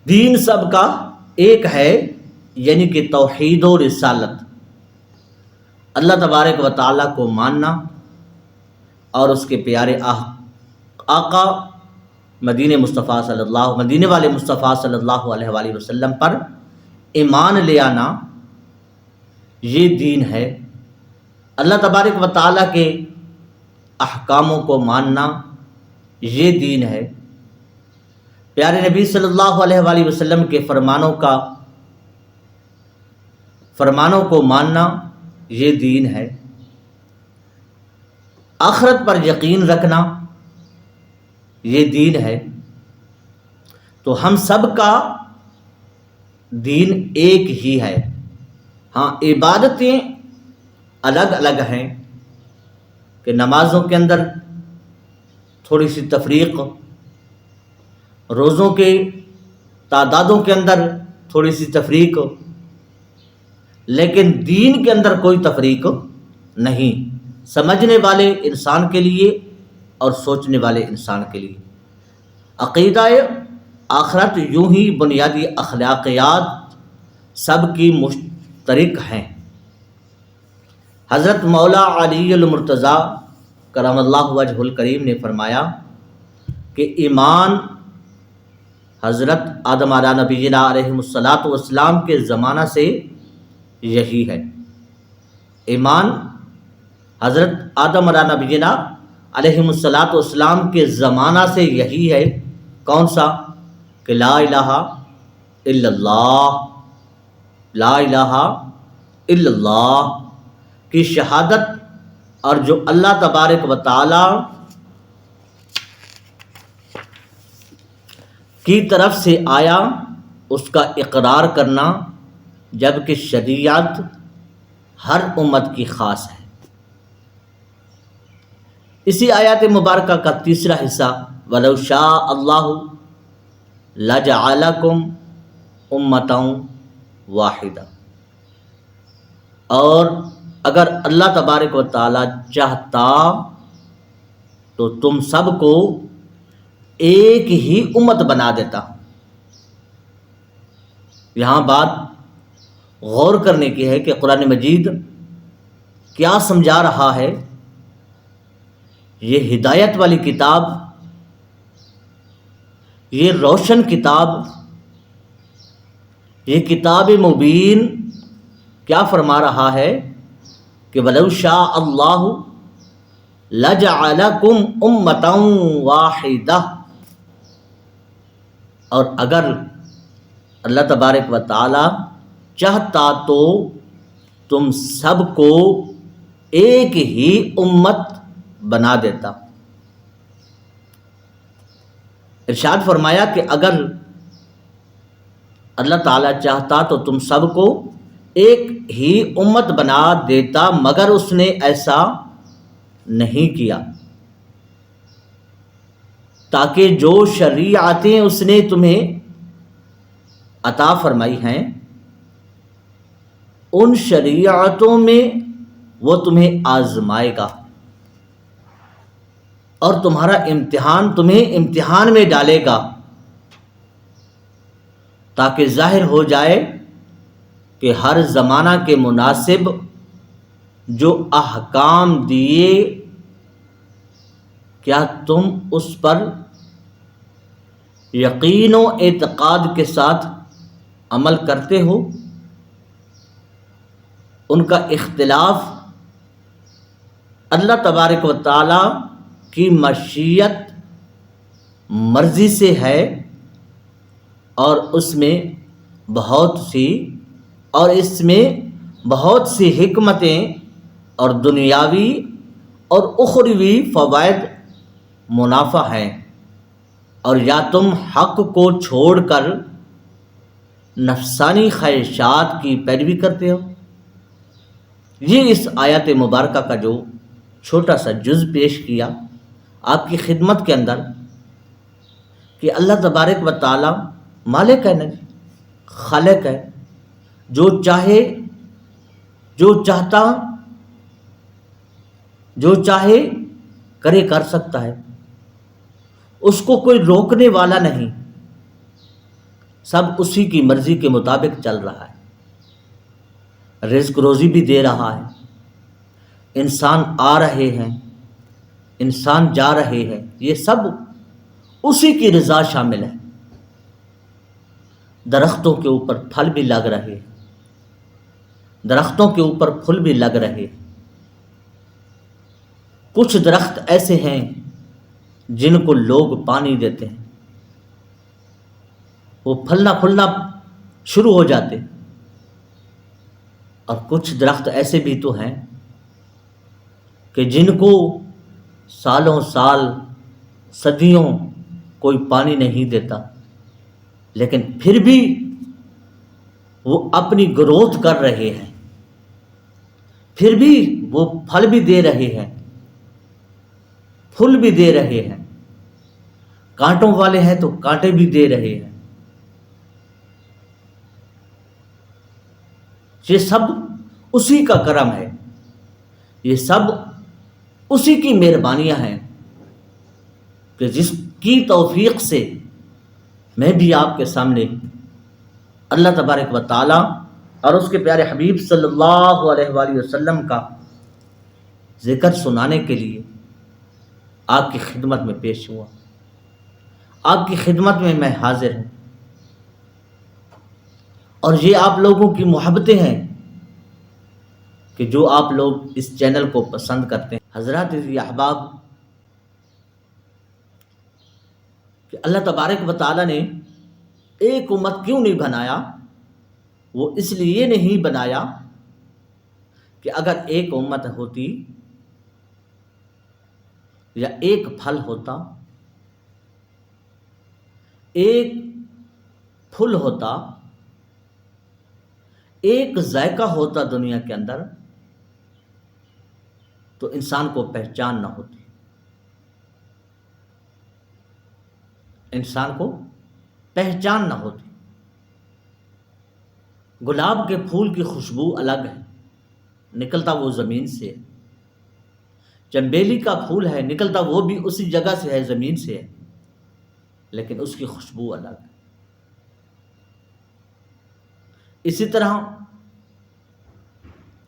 دین سب کا ایک ہے، یعنی کہ توحید و رسالت، اللہ تبارک و تعالیٰ کو ماننا اور اس کے پیارے آقا مدینے والے مصطفیٰ صلی اللہ علیہ وآلہ وسلم پر ایمان لے آنا، یہ دین ہے۔ اللہ تبارک و تعالیٰ کے احکاموں کو ماننا، یہ دین ہے۔ پیارے نبی صلی اللہ علیہ وآلہ وسلم کے فرمانوں کو ماننا، یہ دین ہے۔ آخرت پر یقین رکھنا، یہ دین ہے۔ تو ہم سب کا دین ایک ہی ہے۔ ہاں، عبادتیں الگ الگ ہیں کہ نمازوں کے اندر تھوڑی سی تفریق، روزوں کے تعدادوں کے اندر تھوڑی سی تفریق، لیکن دین کے اندر کوئی تفریق نہیں، سمجھنے والے انسان کے لیے اور سوچنے والے انسان کے لیے۔ عقیدہ آخرت یوں ہی بنیادی اخلاقیات سب کی مشترک ہیں۔ حضرت مولا علی المرتضیٰ کرم اللہ وجہ الکریم نے فرمایا کہ ایمان حضرت آدم علیہ نبینا علیہ الصلاۃ والسلام کے زمانہ سے یہی ہے۔ ایمان حضرت آدم علیہ نبینا علیہ الصلاۃ والسلام کے زمانہ سے یہی ہے۔ کون سا؟ کہ لا الہ الا اللہ، لا الہ الا اللہ کی شہادت، اور جو اللہ تبارک و تعالی کی طرف سے آیا اس کا اقرار کرنا، جبکہ شریعت ہر امت کی خاص ہے۔ اسی آیات مبارکہ کا تیسرا حصہ، وَلَوْ شَاءَ اللَّهُ لَجَعَلَكُمْ أُمَّةً وَاحِدَةً، اور اگر اللہ تبارک و تعالی چاہتا تو تم سب کو ایک ہی امت بنا دیتا۔ یہاں بات غور کرنے کی ہے کہ قرآن مجید کیا سمجھا رہا ہے۔ یہ ہدایت والی کتاب، یہ روشن کتاب، یہ کتاب مبین کیا فرما رہا ہے کہ وَلَوْ شَاءَ اللَّهُ لَجَعَلَكُمْ أُمَّةً وَاحِدَةً، اور اگر اللہ تبارک و تعالی چاہتا تو تم سب کو ایک ہی امت بنا دیتا۔ ارشاد فرمایا کہ اگر اللہ تعالیٰ چاہتا تو تم سب کو ایک ہی امت بنا دیتا، مگر اس نے ایسا نہیں کیا، تاکہ جو شریعتیں اس نے تمہیں عطا فرمائی ہیں ان شریعتوں میں وہ تمہیں آزمائے گا، اور تمہیں امتحان میں ڈالے گا، تاکہ ظاہر ہو جائے کہ ہر زمانہ کے مناسب جو احکام دیے کیا تم اس پر یقین و اعتقاد کے ساتھ عمل کرتے ہو۔ ان کا اختلاف اللہ تبارک و تعالی کی مشیت مرضی سے ہے، اور اس میں بہت سی حکمتیں اور دنیاوی اور اخروی فوائد منافع ہیں، اور یا تم حق کو چھوڑ کر نفسانی خواہشات کی پیروی کرتے ہو۔ یہ اس آیت مبارکہ کا جو چھوٹا سا جز پیش کیا آپ کی خدمت کے اندر، کہ اللہ تبارک و تعالی مالک ہے، نہیں خالق ہے، جو چاہے کر سکتا ہے، اس کو کوئی روکنے والا نہیں، سب اسی کی مرضی کے مطابق چل رہا ہے، رزق روزی بھی دے رہا ہے، انسان آ رہے ہیں، انسان جا رہے ہیں، یہ سب اسی کی رضا شامل ہے۔ درختوں کے اوپر پھل بھی لگ رہے ہیں، درختوں کے اوپر پھل بھی لگ رہے ہیں۔ کچھ درخت ایسے ہیں جن کو لوگ پانی دیتے ہیں، وہ پھلنا پھولنا شروع ہو جاتے، اور کچھ درخت ایسے بھی تو ہیں کہ جن کو سالوں سال صدیوں کوئی پانی نہیں دیتا، لیکن پھر بھی وہ اپنی گروتھ کر رہے ہیں، پھر بھی وہ پھل بھی دے رہے ہیں، پھول بھی دے رہے ہیں، کانٹوں والے ہیں تو کانٹے بھی دے رہے ہیں۔ یہ سب اسی کا کرم ہے، یہ سب اسی کی مہربانیاں ہیں کہ جس کی توفیق سے میں بھی آپ کے سامنے اللہ تبارک و تعالیٰ اور اس کے پیارے حبیب صلی اللہ علیہ وآلہ وسلم کا ذکر سنانے کے لیے آپ کی خدمت میں پیش ہوا، آپ کی خدمت میں میں حاضر ہوں، اور یہ آپ لوگوں کی محبتیں ہیں کہ جو آپ لوگ اس چینل کو پسند کرتے ہیں۔ حضرات احباب، کہ اللہ تبارک و تعالیٰ نے ایک امت کیوں نہیں بنایا؟ وہ اس لیے نہیں بنایا کہ اگر ایک امت ہوتی یا ایک پھل ہوتا، ایک پھل ہوتا، ایک ذائقہ ہوتا دنیا کے اندر، تو انسان کو پہچان نہ ہوتی، انسان کو پہچان نہ ہوتی۔ گلاب کے پھول کی خوشبو الگ ہے، نکلتا وہ زمین سے ہے، چنبیلی کا پھول ہے، نکلتا وہ بھی اسی جگہ سے ہے، زمین سے ہے، لیکن اس کی خوشبو الگ ہے۔ اسی طرح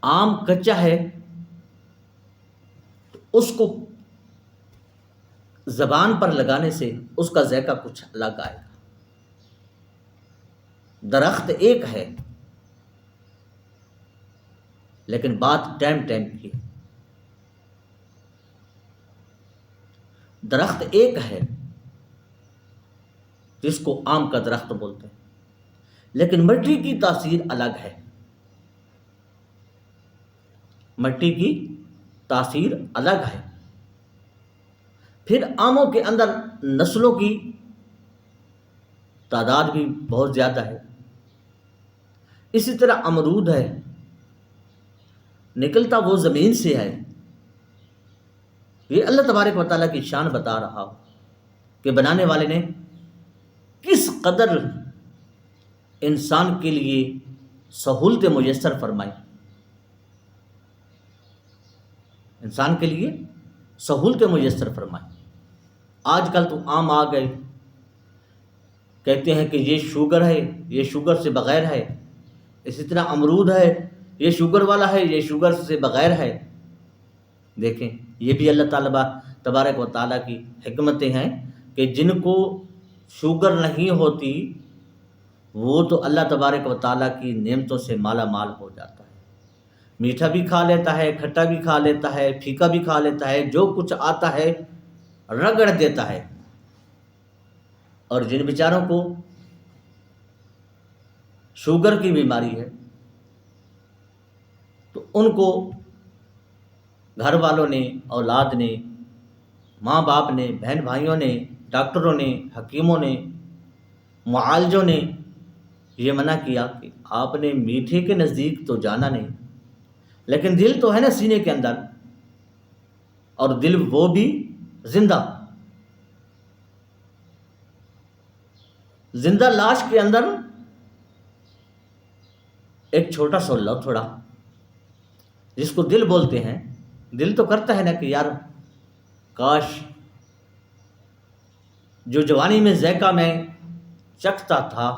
آم کچا ہے تو اس کو زبان پر لگانے سے اس کا ذائقہ کچھ الگ آئے گا۔ درخت ایک ہے لیکن بات ٹائم کی ہے۔ درخت ایک ہے جس کو آم کا درخت بولتے ہیں، لیکن مٹی کی تاثیر الگ ہے، مٹی کی تاثیر الگ ہے۔ پھر آموں کے اندر نسلوں کی تعداد بھی بہت زیادہ ہے۔ اسی طرح امرود ہے، نکلتا وہ زمین سے ہے۔ یہ اللہ تبارک و تعالیٰ کی شان بتا رہا ہو کہ بنانے والے نے کس قدر انسان کے لیے سہولتیں میسر فرمائی، انسان کے لیے سہولتیں میسر فرمائی۔ آج کل تو عام آ گئے، کہتے ہیں کہ یہ شوگر ہے، یہ شوگر سے بغیر ہے۔ اسی طرح امرود ہے، یہ شوگر والا ہے، یہ شوگر سے بغیر ہے۔ دیکھیں، یہ بھی اللہ تعالیٰ تبارک و تعالیٰ کی حکمتیں ہیں کہ جن کو شوگر نہیں ہوتی وہ تو اللہ تبارک و تعالیٰ کی نعمتوں سے مالا مال ہو جاتا ہے، میٹھا بھی کھا لیتا ہے، کھٹا بھی کھا لیتا ہے، پھیکا بھی کھا لیتا ہے، جو کچھ آتا ہے رگڑ دیتا ہے۔ اور جن بیچاروں کو شوگر کی بیماری ہے تو ان کو گھر والوں نے، اولاد نے، ماں باپ نے، بہن بھائیوں نے، ڈاکٹروں نے، حکیموں نے، معالجوں نے یہ منع کیا کہ آپ نے میٹھے کے نزدیک تو جانا نہیں، لیکن دل تو ہے نا سینے کے اندر، اور دل وہ بھی زندہ لاش کے اندر ایک چھوٹا سا لوتھڑا جس کو دل بولتے ہیں، دل تو کرتا ہے نا کہ یار کاش جو جوانی میں ذائقہ میں چکھتا تھا